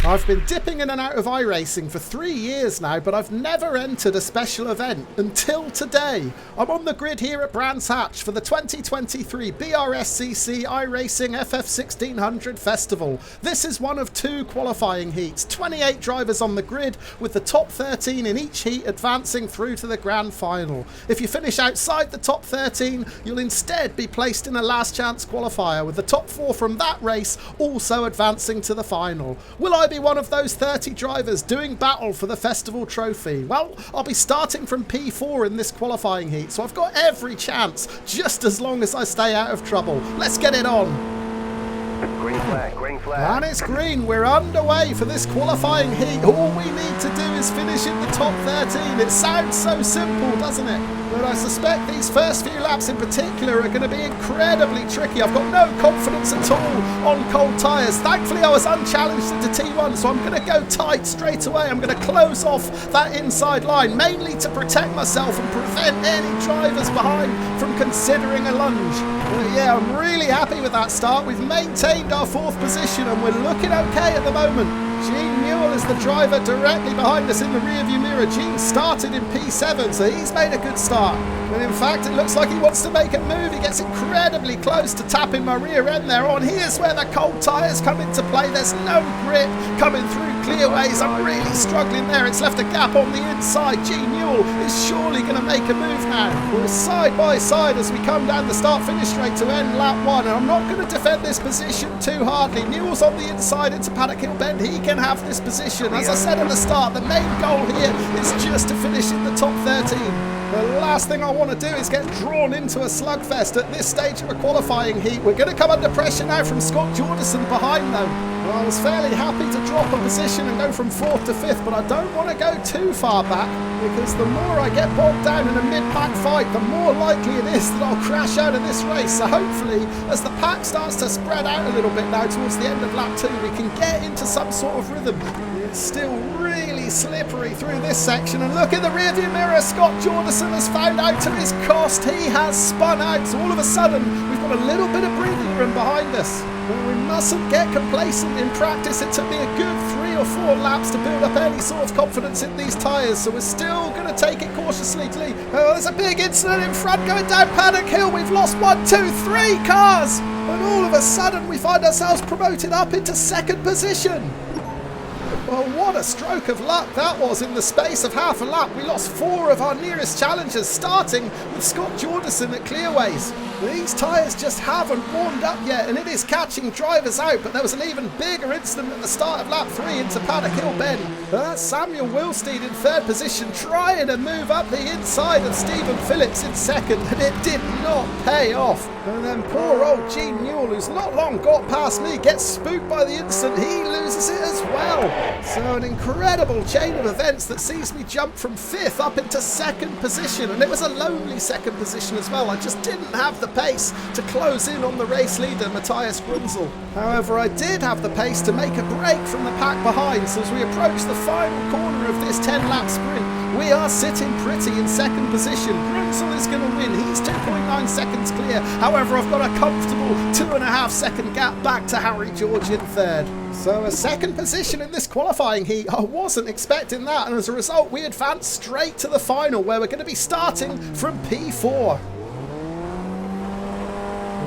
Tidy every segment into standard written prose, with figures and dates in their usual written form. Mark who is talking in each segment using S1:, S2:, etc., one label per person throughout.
S1: I've been dipping in and out of iRacing for 3 years now, but I've never entered a special event until today. I'm on the grid here at Brands Hatch for the 2023 BRSCC iRacing FF1600 Festival. This is one of 2 qualifying heats, 28 drivers on the grid, with the top 13 in each heat advancing through to the grand final. If you finish outside the top 13, you'll instead be placed in a last chance qualifier, with the top 4 from that race also advancing to the final. Will I be one of those 30 drivers doing battle for the festival trophy? Well, I'll be starting from P4 in this qualifying heat, so I've got every chance, just as long as I stay out of trouble. Let's get it on.
S2: Green flag, green flag.
S1: And it's green. We're underway for this qualifying heat. All we need to do is finish in the top 13. It sounds so simple, doesn't it? But I suspect these first few laps in particular are going to be incredibly tricky. I've got no confidence at all on cold tyres. Thankfully, I was unchallenged into T1, so I'm going to go tight straight away. I'm going to close off that inside line, mainly to protect myself and prevent any drivers behind from considering a lunge. But yeah, I'm really happy with that start. We've maintained our 4th position and we're looking okay at the moment. Gene Newell is the driver directly behind us in the rearview mirror. Gene started in P7, so he's made a good start. And in fact, it looks like he wants to make a move. He gets incredibly close to tapping my rear end there on. Here's where the cold tyres come into play. There's no grip coming through clearways. I'm really struggling there. It's left a gap on the inside. Gene Newell is surely going to make a move now. We're side by side as we come down the start-finish straight to end lap 1. And I'm not going to defend this position too hardly. Newell's on the inside into Paddock Hill Bend. He can have this position. As I said at the start, the main goal here is just to finish in the top 13. The last thing I want to do is get drawn into a slugfest at this stage of a qualifying heat. We're going to come under pressure now from Scott Jordison behind though. Well, I was fairly happy to drop a position and go from 4th to 5th, but I don't want to go too far back, because the more I get bogged down in a mid-pack fight, the more likely it is that I'll crash out of this race. So hopefully, as the pack starts to spread out a little bit now towards the end of lap 2, we can get into some sort of rhythm. It's still really slippery through this section, and look in the rearview mirror, Scott Jordison has found out to his cost. He has spun out, so all of a sudden we've got a little bit of breathing room behind us. But we mustn't get complacent. In practice it took me a good 3 or 4 laps to build up any sort of confidence in these tyres, so we're still going to take it cautiously. Oh, there's a big incident in front going down Paddock Hill. We've lost 1, 2, 3 cars, and all of a sudden we find ourselves promoted up into 2nd position. Well, what a stroke of luck that was. In the space of half a lap, we lost 4 of our nearest challengers, starting with Scott Jordison at Clearways. These tyres just haven't warmed up yet, and it is catching drivers out, but there was an even bigger incident at the start of lap 3 into Paddock Hill Bend. That's Samuel Wilsteed in 3rd position, trying to move up the inside of Stephen Phillips in 2nd, and it did not pay off. And then poor old Gene Newell, who's not long got past me, gets spooked by the incident. He loses it as well. So an incredible chain of events that sees me jump from 5th up into 2nd position, and it was a lonely 2nd position as well. I just didn't have the pace to close in on the race leader, Matthias Grunzel. However, I did have the pace to make a break from the pack behind, so as we approach the final corner of this 10-lap sprint, we are sitting pretty in 2nd position. Grunzel is going to win. He's 2.9 seconds clear. However, I've got a comfortable 2.5 second gap back to Harry George in 3rd. So a 2nd position in this qualifying heat. I wasn't expecting that, and as a result we advance straight to the final, where we're going to be starting from P4.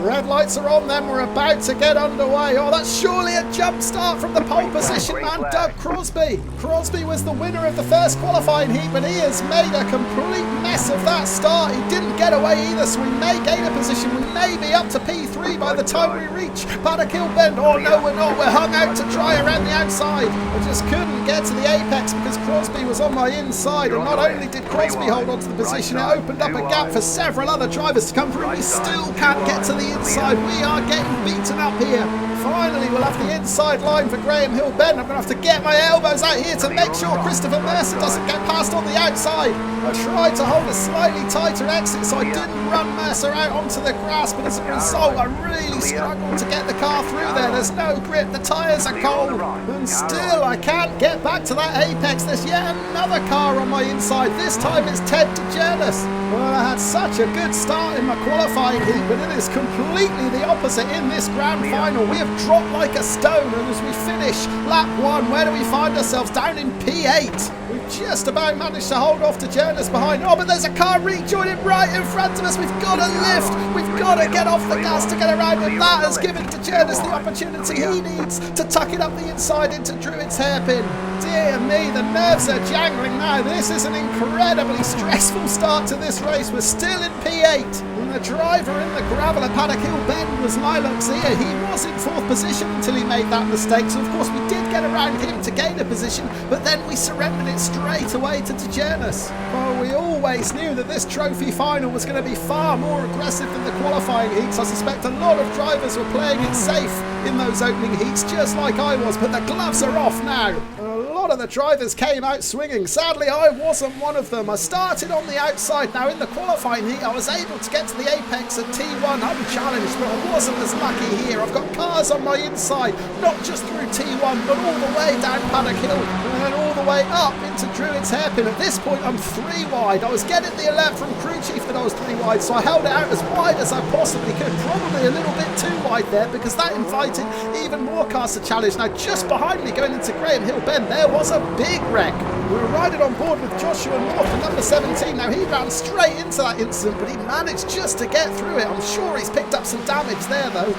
S1: Red lights are on then, we're about to get underway. Oh, that's surely a jump start from the pole position man, Doug Crosby. Crosby was the winner of the first qualifying heat, but he has made a complete mess of that start. He didn't get away either, so we may gain a position. We may be up to P3 by the time we reach Paddock Hill Bend. Oh no, we're not. We're hung out to dry around the outside. I just couldn't get to the apex because Crosby was on my inside, and not only did Crosby hold on to the position, it opened up a gap for several other drivers to come through. We still can't get to the inside. We are getting beaten up here. Finally, we'll have the inside line for Graham Hill Bend. I'm going to have to get my elbows out here to make sure Christopher Mercer doesn't get past on the outside. I tried to hold a slightly tighter exit so I didn't run Mercer out onto the grass, but as a result I really struggled to get the car through there. There's no grip, the tyres are cold, and still I can't get back to that apex. There's yet another car on my inside. This time it's Ted DeGerlis. Well, I had such a good start in my qualifying heat, but it is completely the opposite in this grand final. We have drop like a stone, and as we finish lap 1, where do we find ourselves? Down in P8. We've just about managed to hold off to Jonas behind. Oh, but there's a car rejoining right in front of us. We've got to lift. We've got to get off the gas to get around, and that has given to Jonas the opportunity he needs to tuck it up the inside into Druid's hairpin. Dear me, the nerves are jangling now. This is an incredibly stressful start to this race. We're still in P8. And the driver in the gravel at Paddock Hill Bend was Lilac Zia. He was in 4th position until he made that mistake. So, of course, we did get around him to gain a position, but then we surrendered it straight away to Dejernis. Well, we always knew that this trophy final was going to be far more aggressive than the qualifying heats. I suspect a lot of drivers were playing it safe in those opening heats, just like I was, but the gloves are off now. A lot of the drivers came out swinging. Sadly, I wasn't one of them. I started on the outside. Now, in the qualifying heat, I was able to get to the apex at T1 unchallenged, but I wasn't as lucky here. I've got cars on my inside, not just through T1, but all the way down Paddock Hill, and then all the way up into Druid's hairpin. At this point, I'm 3 wide. I was getting the alert from crew chief that I was 3 wide, so I held it out as wide as I possibly could. Probably a little bit too wide there, because that invited even more cars to challenge. Now, just behind me, going into Graham Hill Bend, there was a big wreck. We were riding on board with Joshua North, the number 17. Now, he ran straight into that incident, but he managed just to get through it. I'm sure he's picked up some damage there, though.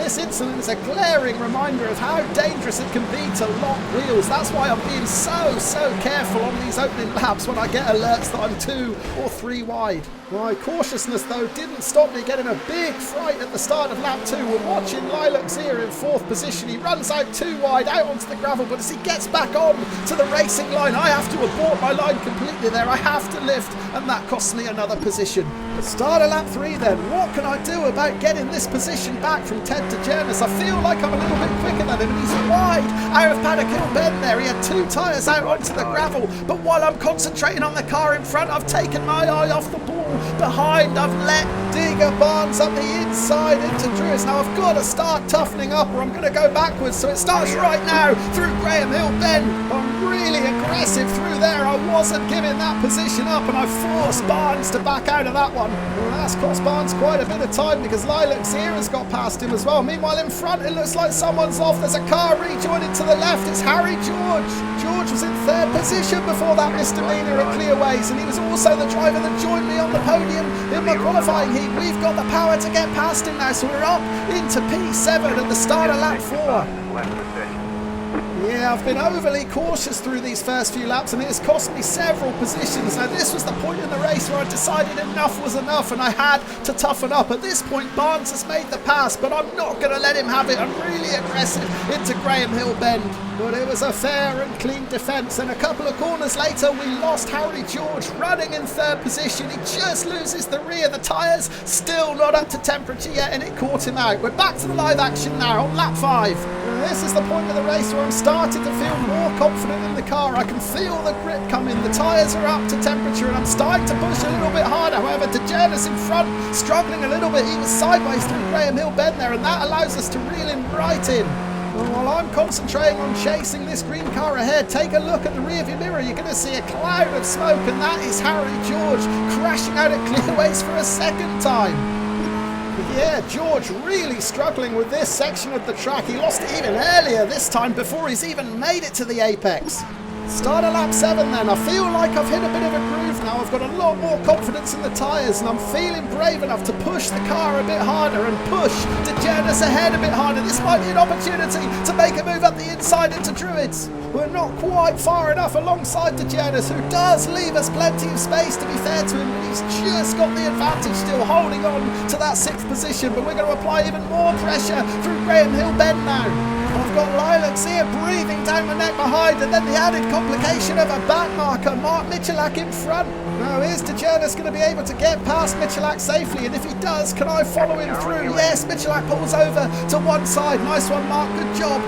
S1: This incident is a glaring reminder of how dangerous it can be to lock wheels. That's why I'm being so careful on these opening laps when I get alerts that I'm 2 or 3 wide. My cautiousness, though, didn't stop me getting a big fright at the start of lap 2. We're watching Lilac Zia in 4th position. He runs out 2 wide, out onto the gravel, but as he gets back on to the racing line, I have to abort my line completely there. I have to lift, and that costs me another position. Start of lap 3 then. What can I do about getting this position back from Ted to Jonas? I feel like I'm a little bit quicker than him, and he's wide out of Paddock Hill Bend there. He had 2 tyres out onto the gravel, but while I'm concentrating on the car in front, I've taken my eye off the ball. Behind, I've let Digger Barnes up the inside into Druids. Now I've got to start toughening up or I'm going to go backwards. So it starts right now through Graham Hill Bend. I'm really aggressive through there. I wasn't giving that position up, and I forced Barnes to back out of that one. Well, that's cost Barnes quite a bit of time because Lilac Zia has got past him as well. Meanwhile, in front, it looks like someone's off. There's a car rejoining to the left. It's Harry George. George was in 3rd position before that misdemeanor at Clearways, and he was also the driver that joined me on the podium in my qualifying heat. We've got the power to get past him now, so we're up into P7 at the start of lap 4. Yeah, I've been overly cautious through these first few laps, and it has cost me several positions. Now, this was the point in the race where I decided enough was enough and I had to toughen up. At this point, Barnes has made the pass, but I'm not going to let him have it. I'm really aggressive into Graham Hill Bend. But it was a fair and clean defence, and a couple of corners later we lost Harry George running in 3rd position. He just loses the rear. The tyres still not up to temperature yet, and it caught him out. We're back to the live action now on lap 5. And this is the point of the race where I'm starting to feel more confident in the car. I can feel the grip coming. The tyres are up to temperature and I'm starting to push a little bit harder. However, Dejernis in front, struggling a little bit. He was sideways through Graham Hill Bend there, and that allows us to reel him right in. And while I'm concentrating on chasing this green car ahead, take a look at the rearview mirror. You're going to see a cloud of smoke, and that is Harry George crashing out at Clearways for a 2nd time. Yeah, George really struggling with this section of the track. He lost it even earlier this time before he's even made it to the apex. Start of lap 7 then. I feel like I've hit a bit of a groove now. I've got a lot more confidence in the tyres, and I'm feeling brave enough to push the car a bit harder and push Dejernis ahead a bit harder. This might be an opportunity to make a move up the inside into Druids. We're not quite far enough alongside Dejernis, who does leave us plenty of space, to be fair to him, but he's just got the advantage still, holding on to that 6th position. But we're going to apply even more pressure through Graham Hill Bend now. I've got Lilac Zia breathing down my neck behind, and then the added complication of a back marker, Mark Michalak in front. Now, is Dejernis going to be able to get past Michalak safely? And if he does, can I follow him through? Yes, Michalak pulls over to one side. Nice one, Mark. Good job.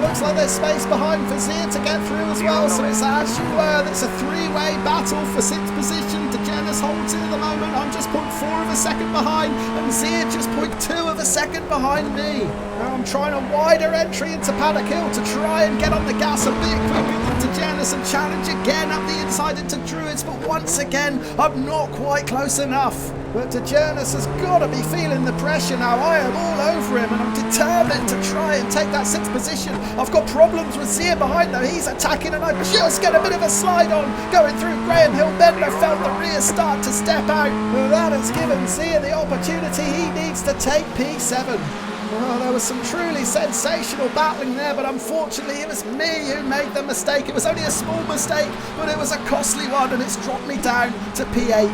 S1: Looks like there's space behind for Zia to get through as well, so it's as you were. It's a 3-way battle for 6th position. Dejernis holds it at the moment. I'm just 0.4 of a second behind, and Zia just 0.2 of a second behind me. Now I'm trying a wider entry into Paddock Hill to try and get on the gas a bit quicker than Dejernis and challenge again up the inside into Druids, but once again I'm not quite close enough. But Dejernis has got to be feeling the pressure now. I am all over him, and I'm determined it to try and take that 6th position. I've got problems with Zia behind though. He's attacking and I just get a bit of a slide on. Going through Graham Hill Bend, I felt the rear start to step out. Well, that has given Zia the opportunity he needs to take P7. Well, there was some truly sensational battling there, but unfortunately it was me who made the mistake. It was only a small mistake, but it was a costly one, and it's dropped me down to P8.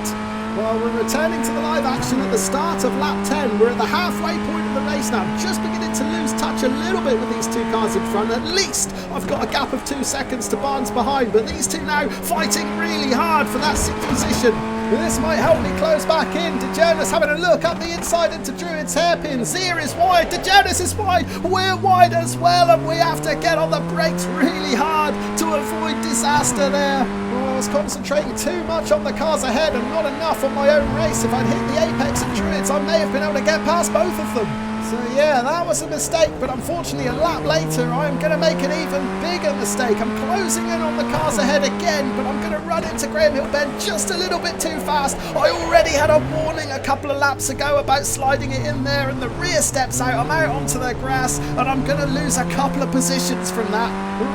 S1: Well, we're returning to the live action at the start of lap 10. We're at the halfway point of the race now. I'm just beginning to lose touch a little bit with these two cars in front. At least I've got a gap of 2 seconds to Barnes behind, but these two now fighting really hard for that 6th position. This might help me close back in. DeJonas having a look up the inside into Druid's hairpin. Zia is wide, DeJonas is wide, we're wide as well, and we have to get on the brakes really hard to avoid disaster there. Oh, I was concentrating too much on the cars ahead and not enough on my own race. If I'd hit the apex of Druids, I may have been able to get past both of them. So yeah, that was a mistake, but unfortunately a lap later I am going to make an even bigger mistake. I'm closing in on the cars ahead again, but I'm going to run into Graham Hill Bend just a little bit too fast. I already had a warning a couple of laps ago about sliding it in there, and the rear steps out. I'm out onto the grass and I'm going to lose a couple of positions from that.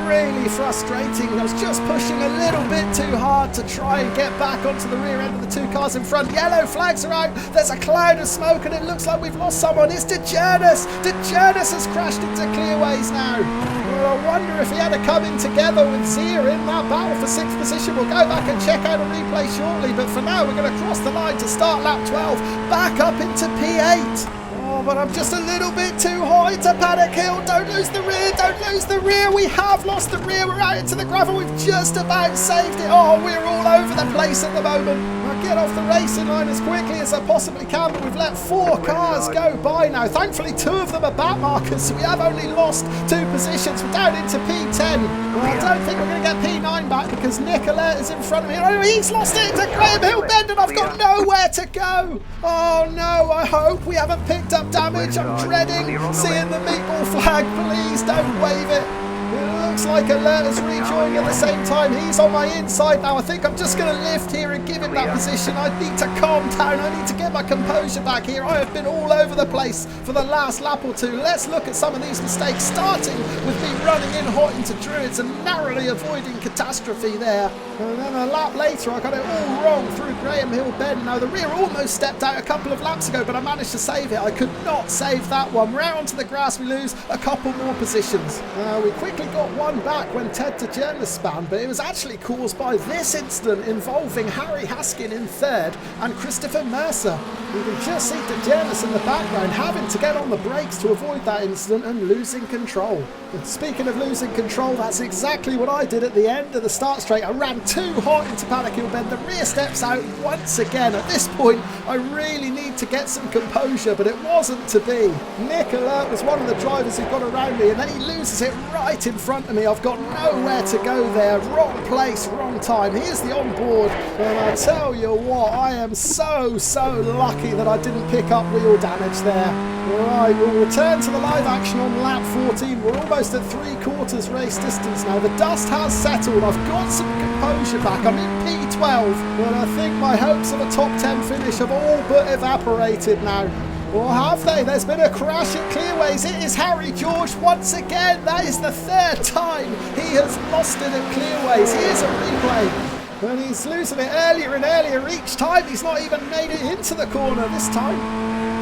S1: Really frustrating. I was just pushing a little bit too hard to try and get back onto the rear end of the 2 cars in front. Yellow flags are out. There's a cloud of smoke and it looks like we've lost someone. It's DeJonas has crashed into clearways now. Well, I wonder if he had to come in together with Zia in that battle for 6th position. We'll go back and check out a replay shortly, but for now we're going to cross the line to start lap 12, back up into P8. Oh, but I'm just a little bit too high to Paddock Hill. Don't lose the rear, don't lose the rear. We have lost the rear. We're out into the gravel. We've just about saved it. Oh, we're all over the place at the moment. I'll get off the racing line as quickly as I possibly can, but we've let 4 cars go by now. Thankfully, 2 of them are back markers, so we have only lost 2 positions. We're down into P10. Well, I don't think we're going to get P9 back because Nick Alert is in front of me. Oh, he's lost it to Graham Hill Bend and I've got nowhere to go. Oh no, I hope we haven't picked up damage. I'm dreading seeing the meatball flag. Please don't wave it. It looks like Alert is rejoining at the same time. He's on my inside now. I think I'm just going to lift here and give him that position. I need to calm down. I need to get my composure back here. I have been all over the place for the last lap or 2. Let's look at some of these mistakes, starting with me running in hot into Druids and narrowly avoiding catastrophe there. And then a lap later, I got it all wrong through Graham Hill Bend. Now, the rear almost stepped out a couple of laps ago, but I managed to save it. I could not save that one. We're out onto the grass. We lose a couple more positions. We quickly got one back when Ted DeJonas spanned, but it was actually caused by this incident involving Harry Haskin in 3rd and Christopher Mercer. You can just see DeJonas in the background having to get on the brakes to avoid that incident and losing control. And speaking of losing control, that's exactly what I did at the end of the start straight. I ran too hot into Paddock Hill Bend. The rear steps out once again. At this point, I really need to get some composure, but it wasn't to be. Nick Alert was one of the drivers who got around me, and then he loses it right in front of me. I've got nowhere to go there. Wrong place, wrong time. Here's the onboard, and I tell you what, I am so lucky that I didn't pick up wheel damage there. Right, we'll return to the live action on lap 14. We're almost at 3/4 race distance now. The dust has settled. I've got some composure back. I'm in P12, but I think my hopes of a top 10 finish have all but evaporated now. Or have they? There's been a crash at Clearways. It is Harry George once again. That is the 3rd time he has lost it at Clearways. Here's a replay. And he's losing it earlier and earlier each time. He's not even made it into the corner this time.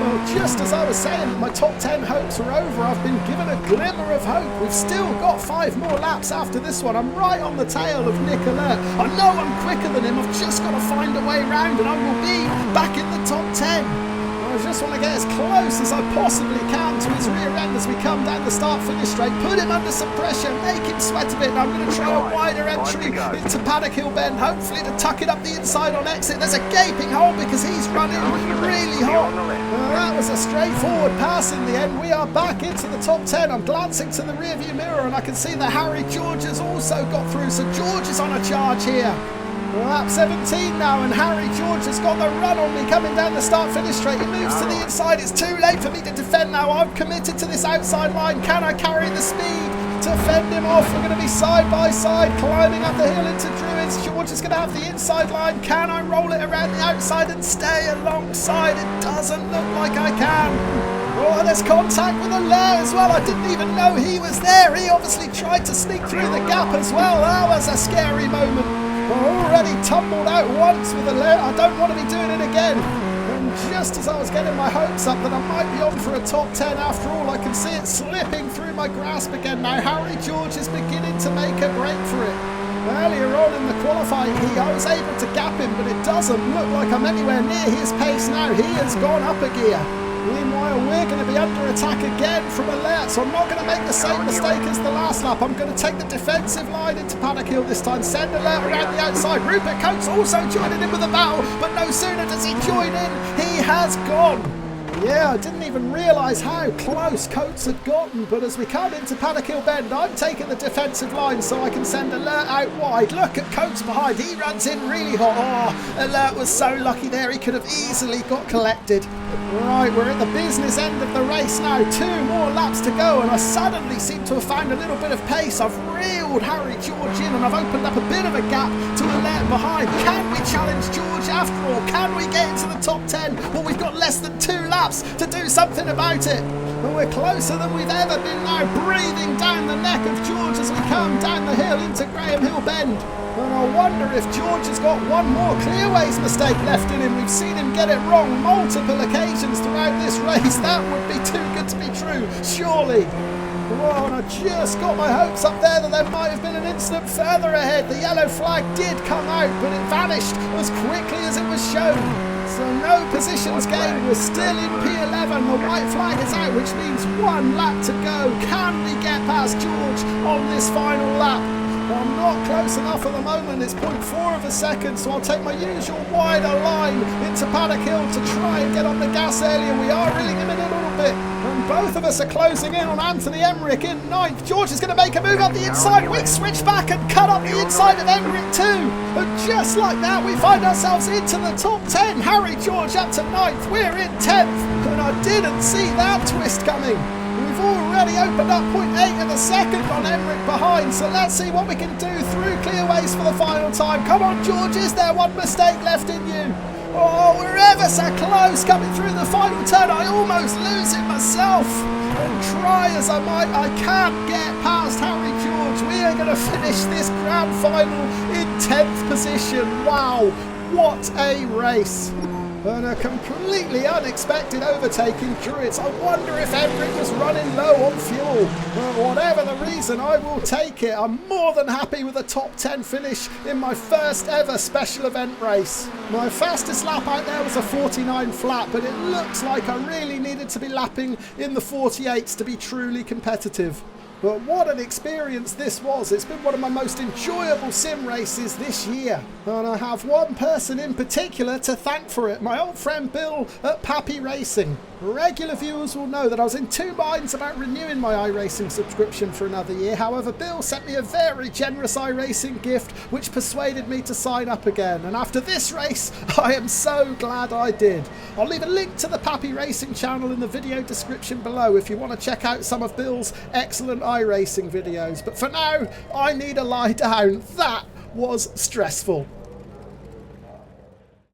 S1: Well, just as I was saying that my top 10 hopes were over, I've been given a glimmer of hope. We've still got 5 more laps after this one. I'm right on the tail of Nick Alert. I know I'm quicker than him. I've just got to find a way round and I will be back in the top 10. I just want to get as close as I possibly can to his rear end as we come down the start-finish straight. Put him under some pressure, make him sweat a bit. And I'm going to try a wider entry into Paddock Hill Bend, hopefully to tuck it up the inside on exit. There's a gaping hole because he's running really hot. That was a straightforward pass in the end. We are back into the top 10. I'm glancing to the rearview mirror and I can see that Harry George has also got through. So George is on a charge here. Lap 17 now, and Harry George has got the run on me coming down the start-finish straight. He moves to the inside. It's too late for me to defend now. I'm committed to this outside line. Can I carry the speed to fend him off? We're going to be side by side, climbing up the hill into Druids. George is going to have the inside line. Can I roll it around the outside and stay alongside? It doesn't look like I can. Oh, there's contact with Alert as well. I didn't even know he was there. He obviously tried to sneak through the gap as well. That was a scary moment. I already tumbled out once with Alert. I don't want to be doing it again. And just as I was getting my hopes up that I might be on for a top 10 after all, I can see it slipping through my grasp again now. Harry George is beginning to make a break for it. Earlier on in the qualifying heat, I was able to gap him, but it doesn't look like I'm anywhere near his pace now. He has gone up a gear. Meanwhile, we're going to be under attack again from Alert, so I'm not going to make the same mistake as the last lap. I'm going to take the defensive line into Paddock Hill this time, send Alert around the outside. Rupert Coates also joining in with the battle, but no sooner does he join in, he has gone. Yeah, I didn't even realise how close Coates had gotten, but as we come into Paddock Hill Bend, I'm taking the defensive line so I can send Alert out wide. Look at Coates behind, he runs in really hot. Oh, Alert was so lucky there, he could have easily got collected. Right, we're at the business end of the race now, 2 more laps to go, and I suddenly seem to have found a little bit of pace. I've reeled Harry George in and I've opened up a bit of a gap to Alert behind. Can we challenge George after all? Can we get into the top 10? Well, we've got less than 2 laps to do something about it. And we're closer than we've ever been now, breathing down the neck of George as we come down the hill into Graham Hill Bend. And I wonder if George has got one more clearways mistake left in him. We've seen him get it wrong multiple occasions throughout this race. That would be too good to be true, surely. Oh, and I just got my hopes up there that there might have been an incident further ahead. The yellow flag did come out, but it vanished as quickly as it was shown. So no positions gained, we're still in P11, the white flag is out, which means 1 lap to go. Can we get past George on this final lap? Well, I'm not close enough at the moment, it's 0.4 of a second, so I'll take my usual wider line into Paddock Hill to try and get on the gas early, and we are reeling him in a little bit. And both of us are closing in on Anthony Emmerich in 9th. George is going to make a move up the inside. We switch back and cut up the inside of Emmerich too. And just like that, we find ourselves into the top 10. Harry George up to 9th. We're in 10th. And I didn't see that twist coming. We've already opened up 0.8 of a second on Emmerich behind, so let's see what we can do through clearways for the final time. Come on, George, is there one mistake left in you? Oh, we're ever so close coming through the final turn. I almost lose it myself. And try as I might, I can't get past Harry George. We are going to finish this grand final in 10th position. Wow, what a race. And a completely unexpected overtaking Druids. I wonder if Emmerich was running low on fuel. But whatever the reason, I will take it. I'm more than happy with a top 10 finish in my first ever special event race. My fastest lap out there was a 49 flat, but it looks like I really needed to be lapping in the 48s to be truly competitive. But what an experience this was. It's been one of my most enjoyable sim races this year. And I have one person in particular to thank for it, my old friend Bill at Pappy Racing. Regular viewers will know that I was in 2 minds about renewing my iRacing subscription for another year. However, Bill sent me a very generous iRacing gift which persuaded me to sign up again. And after this race, I am so glad I did. I'll leave a link to the Pappy Racing channel in the video description below if you want to check out some of Bill's excellent iRacing videos. But for now, I need a lie down. That was stressful.